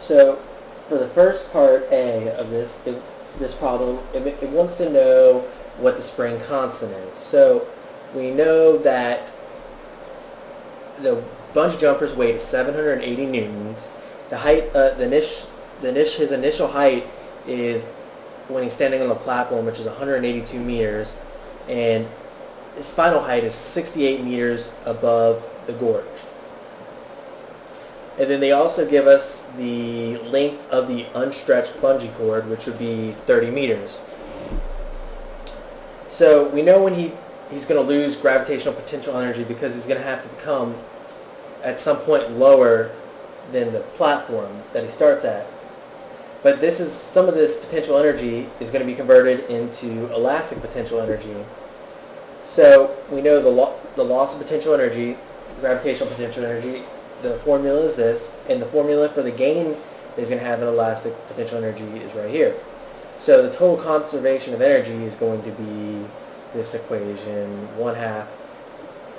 So for the first part A of this problem, it wants to know what the spring constant is. So we know that the bungee jumper's weight is 780 newtons. The height, his initial height is when he's standing on the platform, which is 182 meters, and his final height is 68 meters above the gorge. And then they also give us the length of the unstretched bungee cord, which would be 30 meters. So we know when he's going to lose gravitational potential energy because he's going to have to become at some point lower than the platform that he starts at. But some of this potential energy is going to be converted into elastic potential energy. So we know the loss of potential energy, gravitational potential energy, the formula is this, and the formula for the gain that is going to have an elastic potential energy is right here. So the total conservation of energy is going to be this equation, 1/2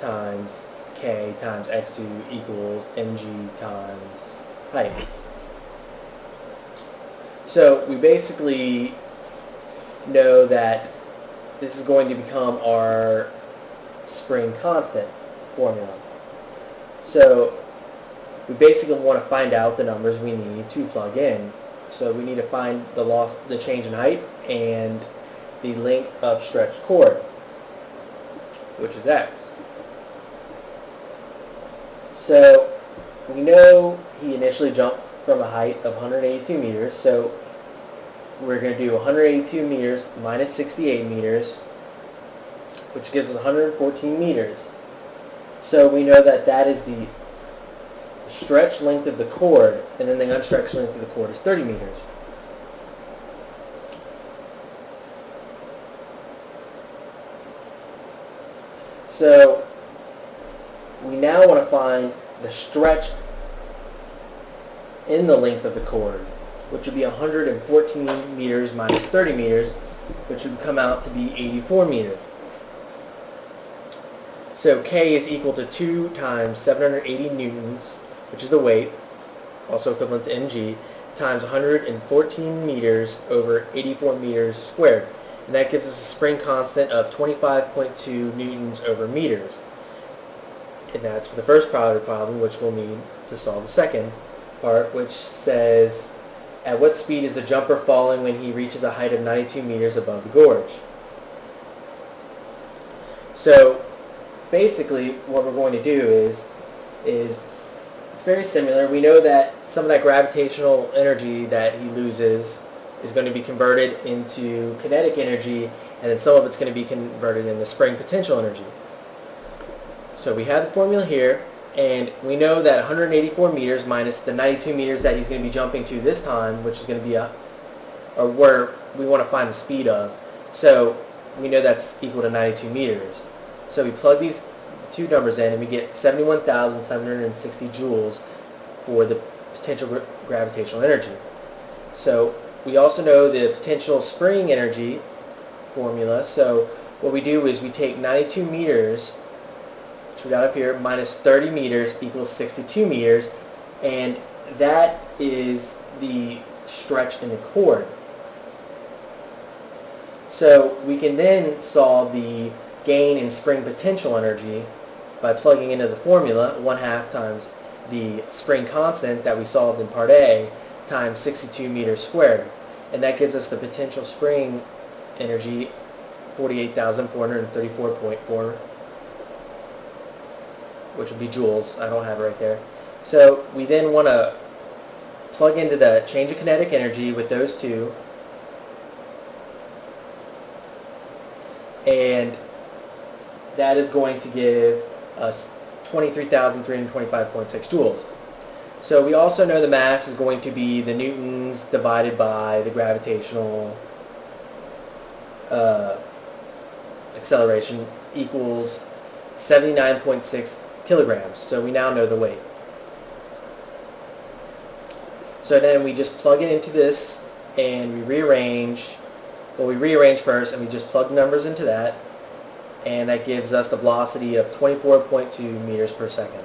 times k times x2 equals mg times height. So we basically know that this is going to become our spring constant formula. So we basically want to find out the numbers we need to plug in. So we need to find the change in height and the length of stretched cord, which is x. So we know he initially jumped from a height of 182 meters, so we're going to do 182 meters minus 68 meters, which gives us 114 meters. So we know that that is the stretched length of the cord, and then the unstretched length of the cord is 30 meters. So we now want to find the stretch in the length of the cord, which would be 114 meters minus 30 meters, which would come out to be 84 meters. So K is equal to 2 times 780 newtons, which is the weight, also equivalent to mg, times 114 meters over 84 meters squared. And that gives us a spring constant of 25.2 newtons over meters. And that's for the first part of the problem, which we'll need to solve the second part, which says, at what speed is the jumper falling when he reaches a height of 92 meters above the gorge? So basically what we're going to do is it's very similar. We know that some of that gravitational energy that he loses is going to be converted into kinetic energy, and then some of it's going to be converted into spring potential energy. So we have the formula here, and we know that 184 meters minus the 92 meters that he's going to be jumping to this time, which is going to be where we want to find the speed of. So we know that's equal to 92 meters. So we plug these two numbers in, and we get 71,760 joules for the potential gravitational energy. So we also know the potential spring energy formula. So what we do is we take 92 meters, which we got up here, minus 30 meters equals 62 meters, and that is the stretch in the cord. So we can then solve the gain in spring potential energy by plugging into the formula, 1/2 times the spring constant that we solved in part A times 62 meters squared. And that gives us the potential spring energy, 48,434.4, which would be joules. I don't have it right there. So we then want to plug into the change of kinetic energy with those two, and that is going to give us 23,325.6 joules. So we also know the mass is going to be the newtons divided by the gravitational acceleration equals 79.6 kilograms. So we now know the weight. So then we just plug it into this, and we rearrange. Well, we rearrange first, and we just plug numbers into that, and that gives us the velocity of 24.2 meters per second.